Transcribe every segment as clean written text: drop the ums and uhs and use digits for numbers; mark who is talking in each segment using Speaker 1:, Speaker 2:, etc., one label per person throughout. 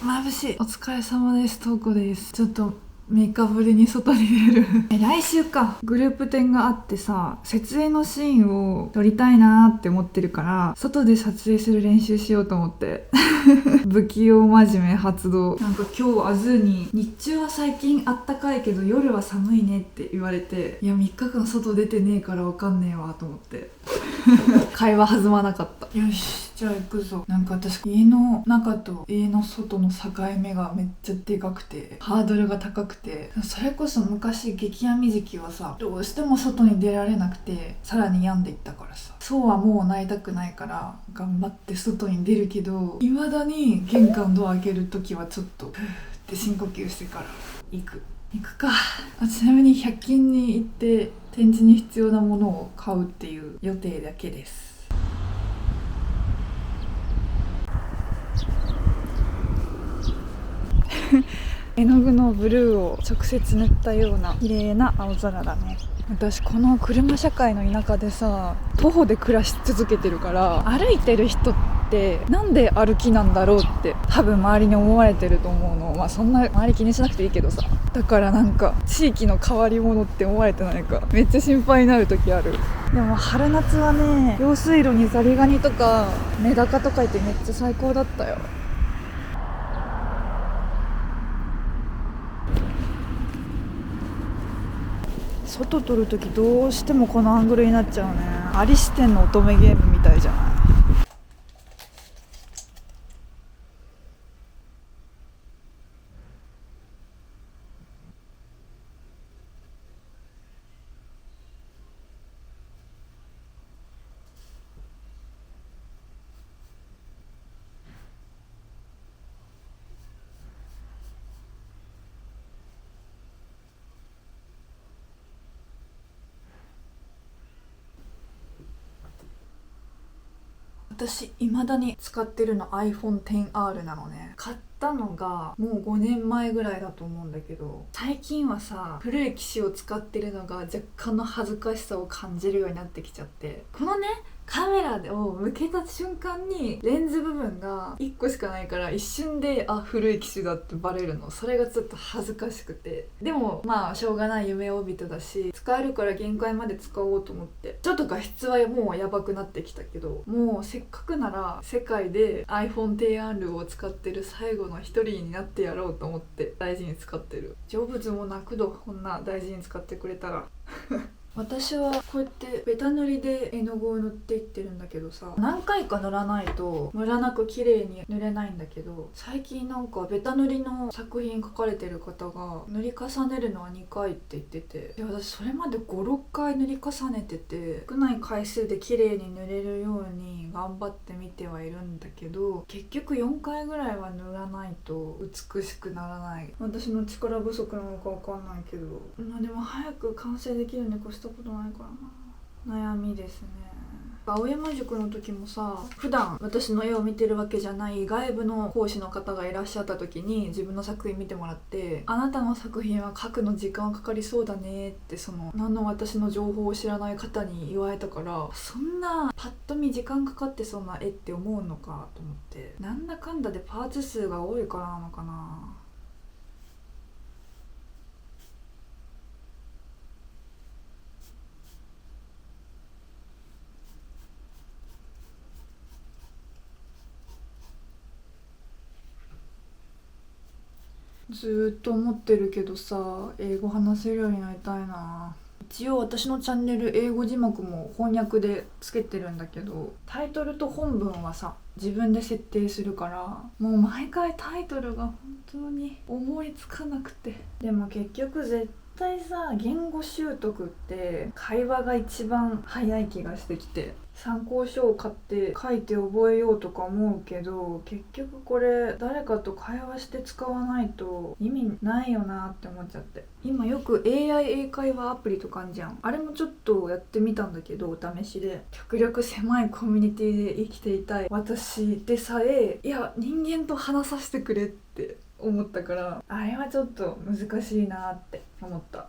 Speaker 1: 眩しい。お疲れ様です。トーコです。ちょっと3日ぶりに外に出る来週かグループ展があってさ、設営のシーンを撮りたいなーって思ってるから外で撮影する練習しようと思って不器用真面目発動。なんか今日アズーに日中は最近あったかいけど夜は寒いねって言われて、いや3日間外出てねえからわかんねえわと思って会話弾まなかった。よし、じゃあ行くぞ。なんか私家の中と家の外の境目がめっちゃでかくてハードルが高くて、それこそ昔激病み時期はさ、どうしても外に出られなくてさらに病んでいったからさ、そうはもうなりたくないから頑張って外に出るけど、未だに玄関ドア開ける時はちょっとふーって深呼吸してから行くか。ちなみに100均に行って展示に必要なものを買うっていう予定だけです。絵の具のブルーを直接塗ったような綺麗な青空だね。私この車社会の田舎でさ、徒歩で暮らし続けてるから、歩いてる人ってなんで歩きなんだろうって多分周りに思われてると思うの。まあそんな周り気にしなくていいけどさ、だからなんか地域の変わり者って思われてないかめっちゃ心配になる時ある。でも春夏はね、用水路にザリガニとかメダカとかいてめっちゃ最高だったよ。外撮るときどうしてもこのアングルになっちゃうね。アリス店の乙女ゲームみたいじゃない。私未だに使ってるの iPhone XR なのね。買ったのがもう5年前ぐらいだと思うんだけど、最近はさ、古い機種を使ってるのが若干の恥ずかしさを感じるようになってきちゃって、このねカメラを向けた瞬間にレンズ部分が1個しかないから一瞬で古い機種だってバレるの。それがちょっと恥ずかしくて、でもまあしょうがない、夢を帯びてだし使えるから限界まで使おうと思って、ちょっと画質はもうやばくなってきたけど、もうせっかくなら世界で iPhone XR を使ってる最後の一人になってやろうと思って大事に使ってる。成仏もなくど、こんな大事に使ってくれたら私はこうやってベタ塗りで絵の具を塗っていってるんだけどさ、何回か塗らないとムラなく綺麗に塗れないんだけど、最近なんかベタ塗りの作品描かれてる方が塗り重ねるのは2回って言ってて、で私それまで5、6回塗り重ねてて、少ない回数で綺麗に塗れるように頑張ってみてはいるんだけど、結局4回ぐらいは塗らないと美しくならない。私の力不足なのかわかんないけど、まあでも早く完成できるに越したことないからな。悩みですね。青山塾の時もさ、普段私の絵を見てるわけじゃない外部の講師の方がいらっしゃった時に自分の作品見てもらって、あなたの作品は描くの時間かかりそうだねってその何の私の情報を知らない方に言われたから、そんなパッと見時間かかってそうな絵って思うのかと思って、なんだかんだでパーツ数が多いからなのかな。ずーっと思ってるけどさ、英語話せるようになりたいな。一応私のチャンネル英語字幕も翻訳でつけてるんだけど、タイトルと本文はさ自分で設定するから、もう毎回タイトルが本当に思いつかなくて。でも結局絶対さ、言語習得って会話が一番早い気がしてきて、参考書を買って書いて覚えようとか思うけど、結局これ誰かと会話して使わないと意味ないよなって思っちゃって。今よく AI 英会話アプリとかあんじゃん。あれもちょっとやってみたんだけど、お試しで。極力狭いコミュニティで生きていたい私でさえ、いや人間と話させてくれって思ったから、あれはちょっと難しいなって思った。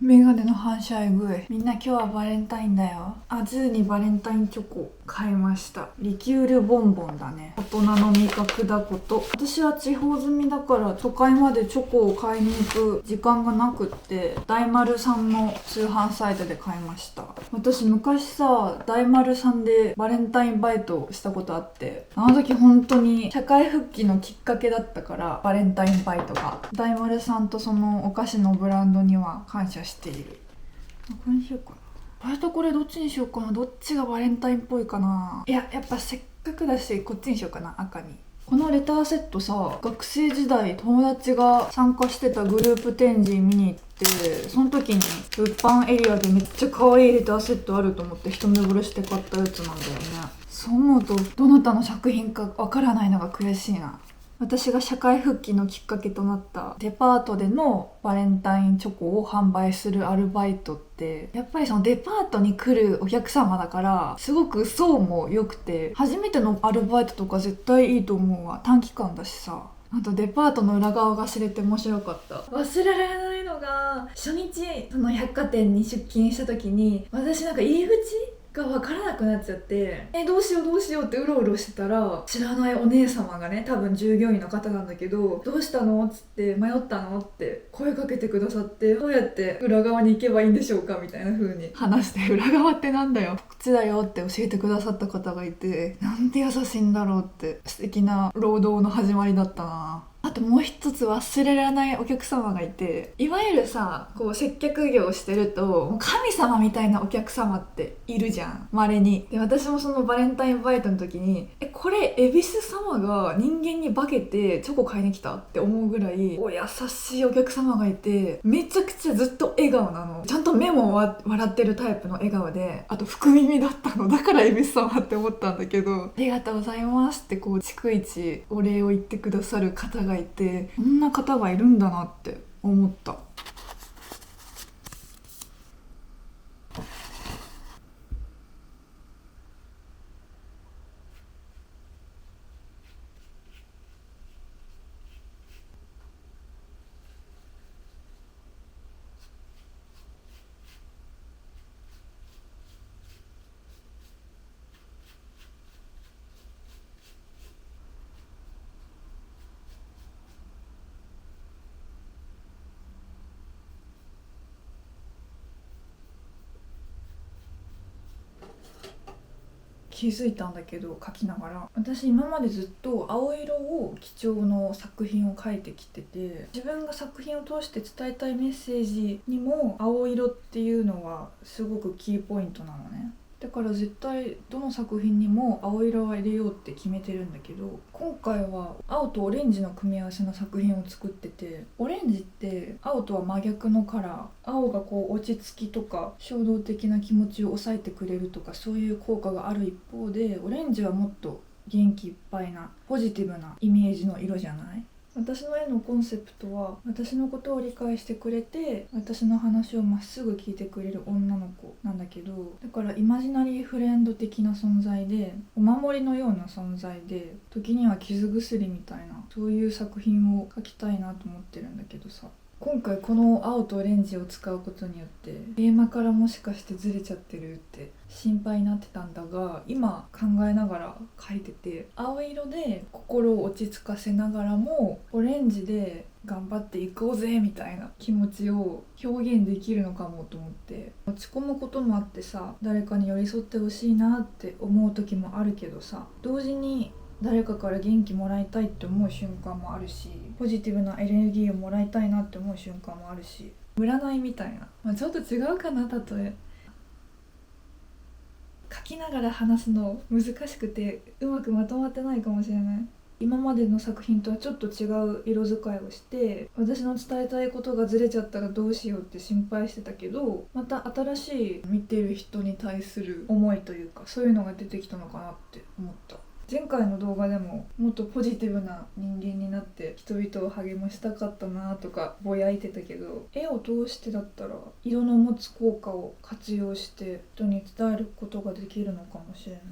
Speaker 1: メガネの反射えぐい。みんな今日はバレンタインだよ。ズーにバレンタインチョコ買いました。リキュールボンボンだね。大人の味覚だこと。私は地方住みだから都会までチョコを買いに行く時間がなくって、大丸さんの通販サイトで買いました。私昔さ、大丸さんでバレンタインバイトしたことあって、あの時本当に社会復帰のきっかけだったから、バレンタインバイトが。大丸さんとそのお菓子のブランドには感謝している。これにしようかな。これとこれどっちにしようかな。どっちがバレンタインっぽいかな。やっぱせっかくだしこっちにしようかな。赤に。このレターセットさ、学生時代友達が参加してたグループ展示見に行って、その時に物販エリアでめっちゃ可愛いレターセットあると思って一目惚れして買ったやつなんだよね。そう思うとどなたの作品かわからないのが悔しいな。私が社会復帰のきっかけとなったデパートでのバレンタインチョコを販売するアルバイトって、やっぱりそのデパートに来るお客様だからすごく層も良くて、初めてのアルバイトとか絶対いいと思うわ。短期間だしさ。あとデパートの裏側が知れて面白かった。忘れられないのが、初日その百貨店に出勤した時に、私なんか入り口が分からなくなっちゃって、どうしようどうしようってうろうろしてたら、知らないお姉様がね、多分従業員の方なんだけど、どうしたのっつって、迷ったのって声かけてくださって、どうやって裏側に行けばいいんでしょうかみたいな風に話して、裏側ってなんだよ、こっちだよって教えてくださった方がいて、なんて優しいんだろうって、素敵な労働の始まりだったな。あともう一つ忘れられないお客様がいて、いわゆるさ、こう接客業をしてるともう神様みたいなお客様っているじゃん、稀に。で、私もそのバレンタインバイトの時に、これ恵比寿様が人間に化けてチョコ買いに来たって思うぐらい優しいお客様がいて、めちゃくちゃずっと笑顔なの。ちゃんと目も笑ってるタイプの笑顔で、あと福耳だったの。だから恵比寿様って思ったんだけど、ありがとうございますってこう逐一お礼を言ってくださる方がいて、こんな方がいるんだなって思った。気づいたんだけど、描きながら、私今までずっと青色を基調の作品を描いてきてて、自分が作品を通して伝えたいメッセージにも青色っていうのはすごくキーポイントなのね。だから絶対どの作品にも青色は入れようって決めてるんだけど、今回は青とオレンジの組み合わせの作品を作ってて、オレンジって青とは真逆のカラー。青がこう落ち着きとか衝動的な気持ちを抑えてくれるとか、そういう効果がある一方で、オレンジはもっと元気いっぱいなポジティブなイメージの色じゃない？私の絵のコンセプトは、私のことを理解してくれて私の話をまっすぐ聞いてくれる女の子なんだけど、だからイマジナリーフレンド的な存在で、お守りのような存在で、時には傷薬みたいな、そういう作品を描きたいなと思ってるんだけどさ、今回この青とオレンジを使うことによってテーマからもしかしてずれちゃってるって心配になってたんだが、今考えながら描いてて、青色で心を落ち着かせながらもオレンジで頑張っていこうぜみたいな気持ちを表現できるのかもと思って、落ち込むこともあってさ、誰かに寄り添ってほしいなって思う時もあるけどさ、同時に誰かから元気もらいたいって思う瞬間もあるし、ポジティブなエネルギーをもらいたいなって思う瞬間もあるし、占いみたいな、ちょっと違うかな。例え書きながら話すの難しくてうまくまとまってないかもしれない。今までの作品とはちょっと違う色使いをして、私の伝えたいことがずれちゃったらどうしようって心配してたけど、また新しい見てる人に対する思いというか、そういうのが出てきたのかなって思った。前回の動画でももっとポジティブな人間になって人々を励ましたかったなとかぼやいてたけど、絵を通してだったら色の持つ効果を活用して人に伝えることができるのかもしれない。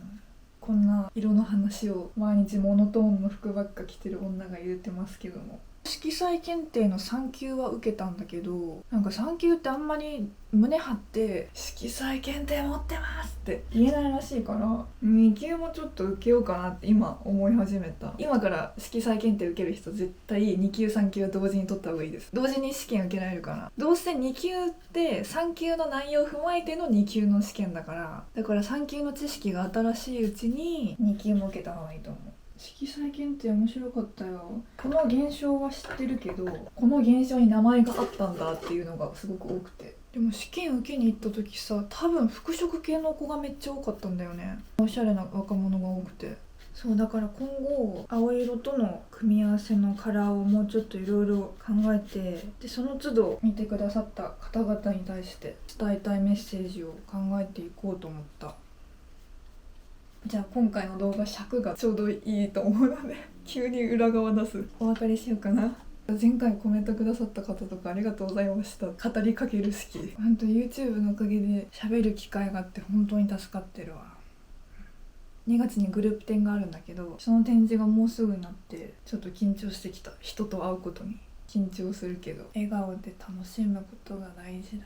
Speaker 1: こんな色の話を毎日モノトーンの服ばっか着てる女が言うてますけども、色彩検定の3級は受けたんだけど、なんか3級ってあんまり胸張って色彩検定持ってますって言えないらしいから、2級もちょっと受けようかなって今思い始めた。今から色彩検定受ける人絶対2級3級は同時に取った方がいいです。同時に試験受けられるから。どうせ2級って3級の内容を踏まえての2級の試験だから、だから3級の知識が新しいうちに2級も受けた方がいいと思う。色彩検定面白かったよ。この現象は知ってるけど、この現象に名前があったんだっていうのがすごく多くて。でも試験受けに行った時さ、多分服飾系の子がめっちゃ多かったんだよね。おしゃれな若者が多くて。そうだから今後青色との組み合わせのカラーをもうちょっといろいろ考えて、でその都度見てくださった方々に対して伝えたいメッセージを考えていこうと思った。じゃあ今回の動画尺がちょうどいいと思うので急に裏側出す。お別れしようかな。前回コメントくださった方とかありがとうございました。語りかける式。ほんと YouTube のおかげで喋る機会があって本当に助かってるわ。2月にグループ展があるんだけど、その展示がもうすぐになってちょっと緊張してきた。人と会うことに緊張するけど、笑顔で楽しむことが大事だね。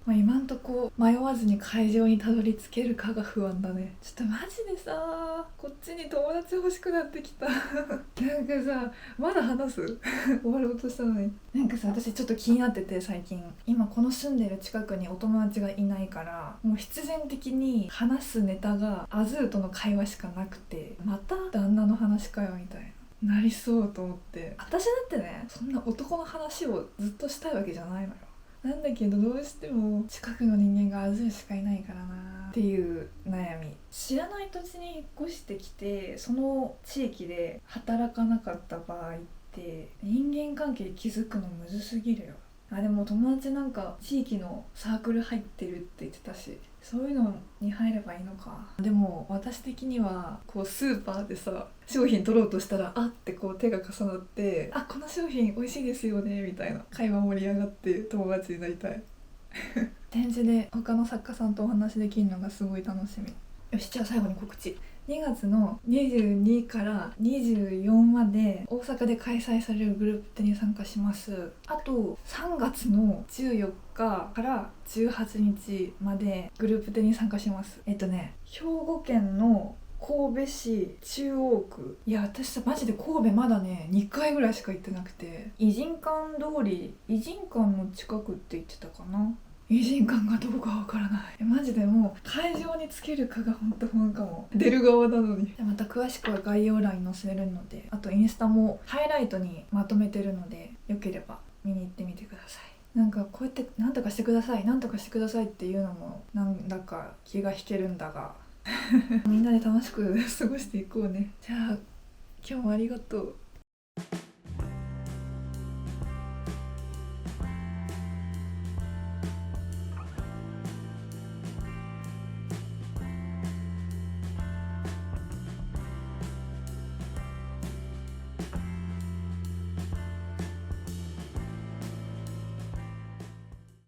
Speaker 1: 今んとこ迷わずに会場にたどり着けるかが不安だね。ちょっとマジでさ、こっちに友達欲しくなってきたなんかさ、まだ話す終わろうとしたのに。なんかさ、私ちょっと気になってて最近。今この住んでる近くにお友達がいないから、もう必然的に話すネタがアズーとの会話しかなくて、また旦那の話かよみたいなりそうと思って。私だってね、そんな男の話をずっとしたいわけじゃないのよ。なんだけどどうしても近くの人間がアズーしかいないからなっていう悩み。知らない土地に引っ越してきて、その地域で働かなかった場合って人間関係築くのむずすぎるよ。でも友達なんか地域のサークル入ってるって言ってたし、そういうのに入ればいいのか。でも私的にはこうスーパーでさ、商品取ろうとしたらってこう手が重なって、この商品美味しいですよねみたいな会話盛り上がって友達になりたい展示で他の作家さんとお話できるのがすごい楽しみ。よし、じゃあ最後に告知。2月の22から24まで大阪で開催されるグループ展に参加します。あと3月の14日から18日までグループ展に参加します。兵庫県の神戸市中央区。いや私さ、マジで神戸まだね2回ぐらいしか行ってなくて、偉人館通り、偉人館の近くって言ってたかな。偉人館がどうかわからない。マジでもう会場につけるかが本当不安かも。出る側なのに。また詳しくは概要欄に載せるので、あとインスタもハイライトにまとめてるので、よければ見に行ってみてください。なんかこうやってなんとかしてください、なんとかしてくださいっていうのもなんだか気が引けるんだがみんなで楽しく過ごしていこうね。じゃあ今日もありがとう。